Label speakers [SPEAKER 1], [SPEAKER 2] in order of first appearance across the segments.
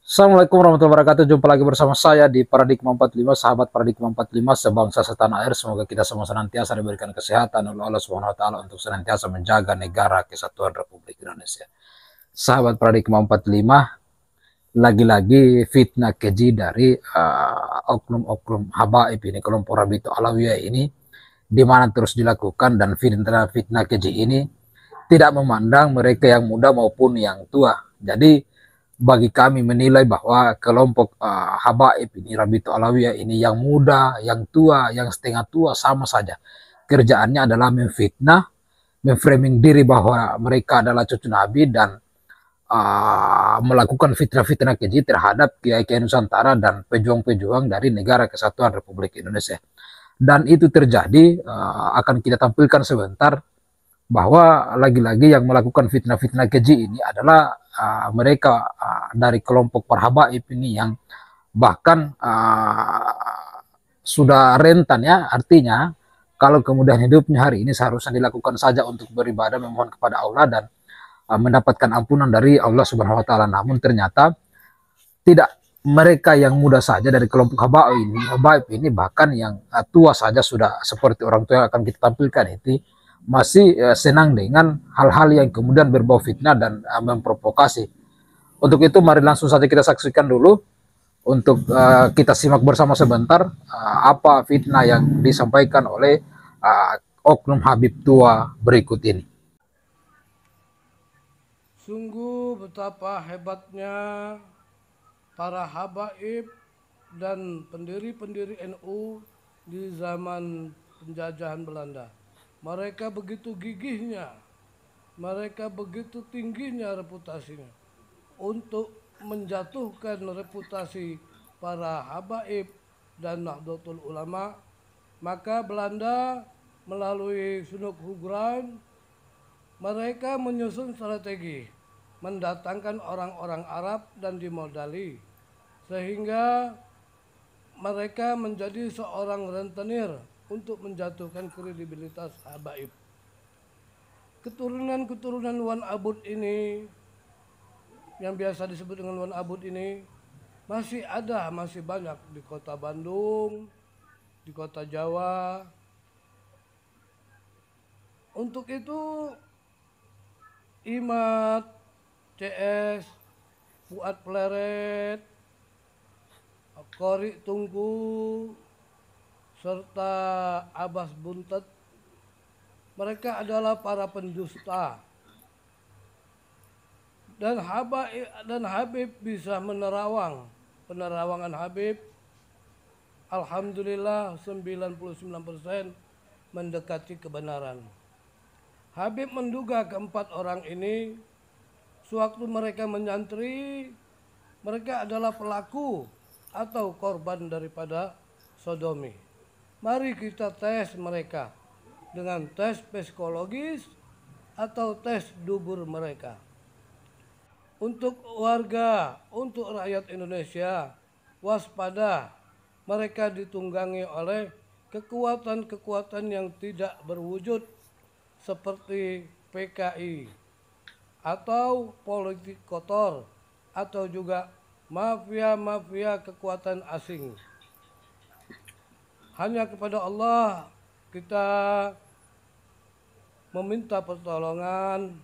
[SPEAKER 1] Assalamualaikum warahmatullahi wabarakatuh. Jumpa lagi bersama saya di Paradigma 45, sahabat Paradigma 45, sebangsa setanah air. Semoga kita semua senantiasa diberikan kesehatan oleh Allah Subhanahu wa taala untuk senantiasa menjaga negara kesatuan Republik Indonesia. Sahabat Paradigma 45, lagi-lagi fitnah keji dari oknum-oknum habaib ini, kelompok Rabitul Alawiyah ini, di mana terus dilakukan, dan fitnah keji ini tidak memandang mereka yang muda maupun yang tua. Jadi bagi kami menilai bahwa kelompok habaib ini, Rabitul Alawiyah ini, yang muda, yang tua, yang setengah tua, sama saja. Kerjaannya adalah memfitnah, memframing diri bahwa mereka adalah cucu Nabi, dan melakukan fitnah-fitnah keji terhadap Kiai-Kiai Nusantara dan pejuang-pejuang dari negara kesatuan Republik Indonesia. Dan itu terjadi, akan kita tampilkan sebentar, bahwa lagi-lagi yang melakukan fitnah-fitnah keji ini adalah mereka dari kelompok parhabaib ini, yang bahkan sudah rentan, ya, artinya kalau kemudian hidupnya hari ini seharusnya dilakukan saja untuk beribadah, memohon kepada Allah, dan mendapatkan ampunan dari Allah Subhanahu wa taala. Namun ternyata tidak, mereka yang muda saja dari kelompok habaib ini, bahkan yang tua saja sudah seperti orang tua yang akan kita tampilkan itu, masih senang dengan hal-hal yang kemudian berbau fitnah dan memprovokasi. Untuk itu mari langsung saja kita saksikan dulu, untuk kita simak bersama sebentar apa fitnah yang disampaikan oleh oknum Habib tua berikut ini.
[SPEAKER 2] Sungguh betapa hebatnya para habaib dan pendiri-pendiri NU di zaman penjajahan Belanda. Mereka begitu gigihnya, mereka begitu tingginya reputasinya untuk menjatuhkan reputasi para habaib dan Nahdlatul Ulama. Maka Belanda melalui Sunuk Hugran, mereka menyusun strategi mendatangkan orang-orang Arab dan dimodali, sehingga mereka menjadi seorang rentenir untuk menjatuhkan kredibilitas habaib. Keturunan-keturunan Wan Abud ini, yang biasa disebut dengan Wan Abud ini, masih ada, masih banyak di kota Bandung, di kota Jawa. Untuk itu Imat, CS, Fuad Pleret, Kori Tungku, serta Abbas Buntet, mereka adalah para pendusta. Dan Habib bisa menerawang. Penerawangan Habib, alhamdulillah 99% mendekati kebenaran. Habib menduga keempat orang ini, sewaktu mereka menyantri, mereka adalah pelaku atau korban daripada sodomi. Mari kita tes mereka dengan tes psikologis atau tes dubur mereka. Untuk warga, untuk rakyat Indonesia, waspada, mereka ditunggangi oleh kekuatan-kekuatan yang tidak berwujud seperti PKI atau politik kotor, atau juga mafia-mafia kekuatan asing. Hanya kepada Allah kita meminta pertolongan.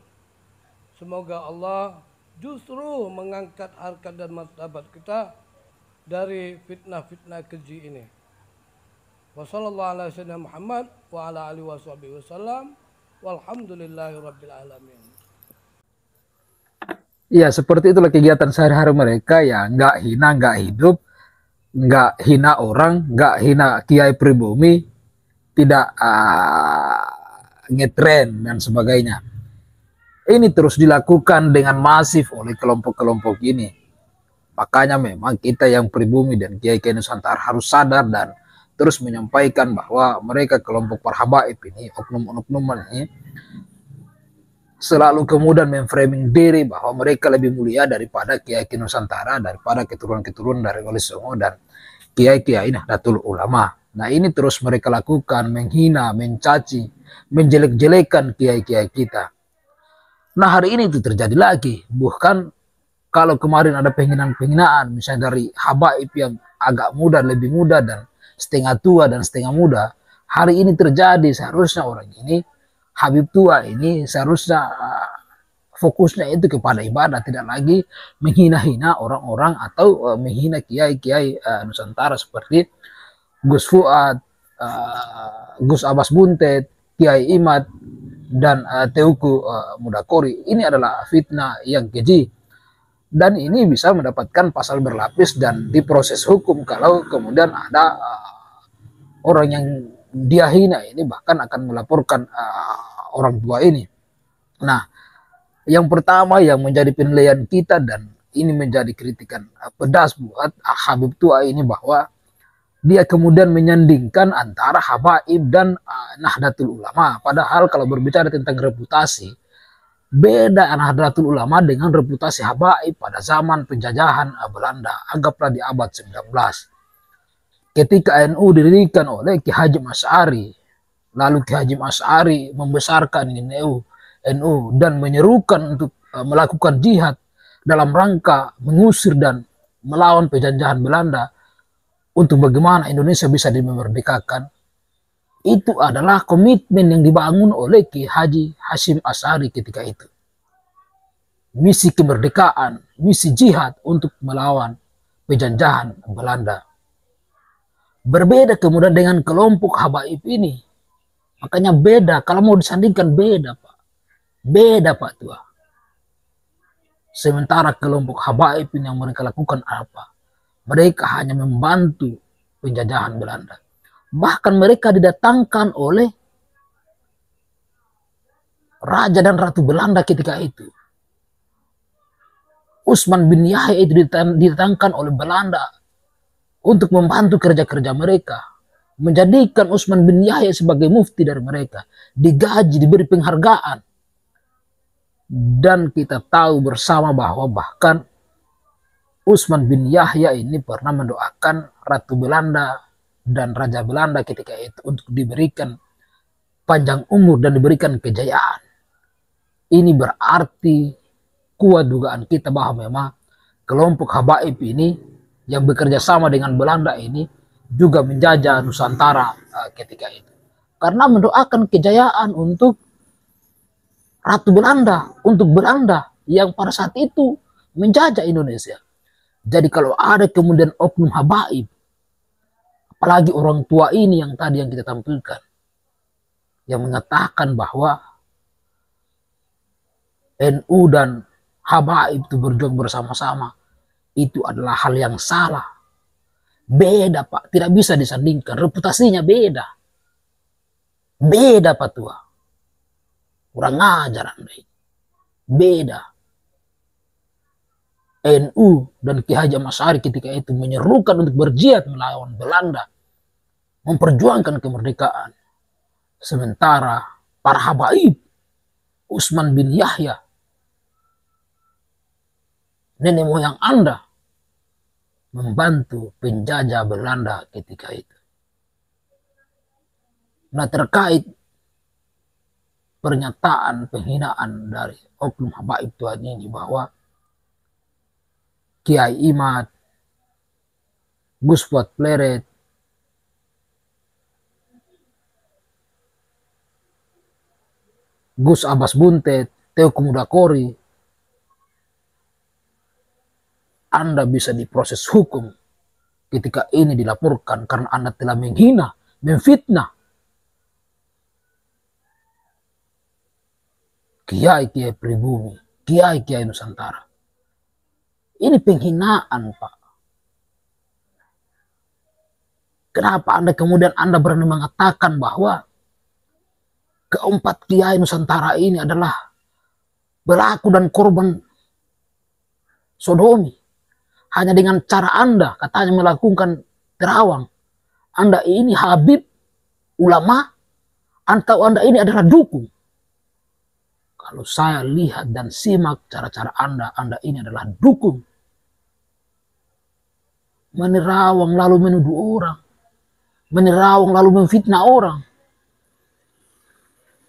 [SPEAKER 2] Semoga Allah justru mengangkat harkat dan martabat kita dari fitnah-fitnah keji ini. Wassalamualaikum warahmatullahi Muhammad wa ala alihi wasallam. Walhamdulillahirabbil alamin.
[SPEAKER 1] Ya, seperti itulah kegiatan sehari-hari mereka, ya, nggak hina, nggak hidup, nggak hina orang, nggak hina kiai pribumi, tidak ngetren dan sebagainya. Ini terus dilakukan dengan masif oleh kelompok-kelompok ini. Makanya memang kita yang pribumi dan kiai-kiai Nusantara harus sadar dan terus menyampaikan bahwa mereka kelompok parhabaib ini, oknum-oknum ini, selalu kemudian memframing diri bahwa mereka lebih mulia daripada Kiai-Kiai Nusantara, daripada keturunan-keturunan dari Wali Songo dan Kiai-Kiai Nahdlatul Ulama. Nah, ini terus mereka lakukan, menghina, mencaci, menjelek-jelekan Kiai-Kiai kita. Nah, hari ini itu terjadi lagi, bukan Kalau kemarin ada penghinaan-penghinaan, misalnya dari habaib yang agak muda, lebih muda, dan setengah tua dan setengah muda, hari ini terjadi. Seharusnya orang ini, Habib tua ini, seharusnya fokusnya itu kepada ibadah, tidak lagi menghina-hina orang-orang atau menghina kiai-kiai Nusantara seperti Gus Fuad, Gus Abbas Buntet, Kiai Imad, dan Teuku Mudakori. Ini adalah fitnah yang keji. Dan ini bisa mendapatkan pasal berlapis dan diproses hukum kalau kemudian ada orang yang dia hina ini bahkan akan melaporkan orang tua ini. Nah, yang pertama yang menjadi penilaian kita dan ini menjadi kritikan pedas buat Habib tua ini bahwa dia kemudian menyandingkan antara habaib dan Nahdlatul Ulama. Padahal kalau berbicara tentang reputasi, beda Nahdlatul Ulama dengan reputasi habaib pada zaman penjajahan Belanda, anggaplah di abad 19. Ketika NU didirikan oleh Ki Haji Asy'ari, lalu Ki Haji Asy'ari membesarkan NU dan menyerukan untuk melakukan jihad dalam rangka mengusir dan melawan penjajahan Belanda untuk bagaimana Indonesia bisa dimerdekakan. Itu adalah komitmen yang dibangun oleh Ki Haji Hashim Asy'ari ketika itu. Misi kemerdekaan, misi jihad untuk melawan penjajahan Belanda. Berbeda kemudian dengan kelompok habaib ini. Makanya beda, kalau mau disandingkan beda Pak. Beda Pak Tua. Sementara kelompok habaib ini yang mereka lakukan apa? Mereka hanya membantu penjajahan Belanda. Bahkan mereka didatangkan oleh Raja dan Ratu Belanda ketika itu. Utsman bin Yahya itu didatangkan oleh Belanda untuk membantu kerja-kerja mereka. Menjadikan Utsman bin Yahya sebagai mufti dari mereka. Digaji, diberi penghargaan. Dan kita tahu bersama bahwa bahkan Utsman bin Yahya ini pernah mendoakan Ratu Belanda dan Raja Belanda ketika itu untuk diberikan panjang umur dan diberikan kejayaan. Ini berarti kuat dugaan kita bahwa memang kelompok habaib ini yang bekerja sama dengan Belanda ini juga menjajah Nusantara ketika itu. Karena mendoakan kejayaan untuk Ratu Belanda, untuk Belanda yang pada saat itu menjajah Indonesia. Jadi kalau ada kemudian oknum habaib, apalagi orang tua ini yang tadi yang kita tampilkan, yang mengatakan bahwa NU dan habaib itu berjuang bersama-sama, itu adalah hal yang salah. Beda Pak, tidak bisa disandingkan, reputasinya beda. Beda Pak Tua. Kurang ajar Anda ini. Beda. NU dan Ki Haji Asy'ari ketika itu menyerukan untuk berjihad melawan Belanda, memperjuangkan kemerdekaan. Sementara para habaib, Utsman bin Yahya, nenek moyang Anda, membantu penjajah Belanda ketika itu. Nah, terkait pernyataan penghinaan dari oknum habaib Tuhan ini bahwa Kiai Imad, Gus Fuad Pleret, Gus Abbas Buntet, Teuku Mudakori, Anda bisa diproses hukum ketika ini dilaporkan karena Anda telah menghina, memfitnah kiai-kiai pribumi, kiai-kiai Nusantara. Ini penghinaan Pak. Kenapa Anda kemudian berani mengatakan bahwa keempat kiai Nusantara ini adalah pelaku dan korban sodomi? Hanya dengan cara Anda katanya melakukan terawang. Anda ini habib, ulama, atau Anda ini adalah dukun? Kalau saya lihat dan simak cara-cara Anda ini adalah dukun. Menerawang lalu menuduh orang. Menerawang lalu memfitnah orang.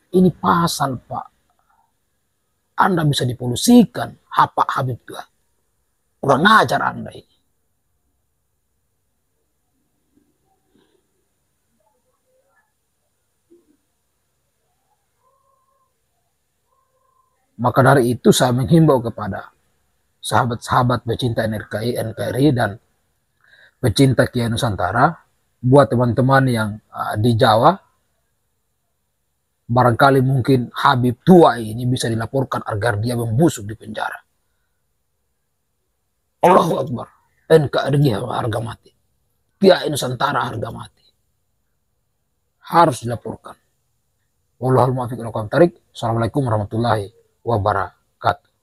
[SPEAKER 1] Ini pasal Pak. Anda bisa dipolusikan, Habib Tuhan. Kurang ajar Anda ini. Maka dari itu saya menghimbau kepada sahabat-sahabat pecinta NKRI dan pecinta Kiai Nusantara, buat teman-teman yang di Jawa, barangkali mungkin Habib tua ini bisa dilaporkan agar dia membusuk di penjara. Allahu Akbar. NKRI harga mati. Kiai Nusantara harga mati. Harus dilaporkan. Wallahul muwaffiq ila aqwamit thoriq. Assalamualaikum warahmatullahi wabarakatuh.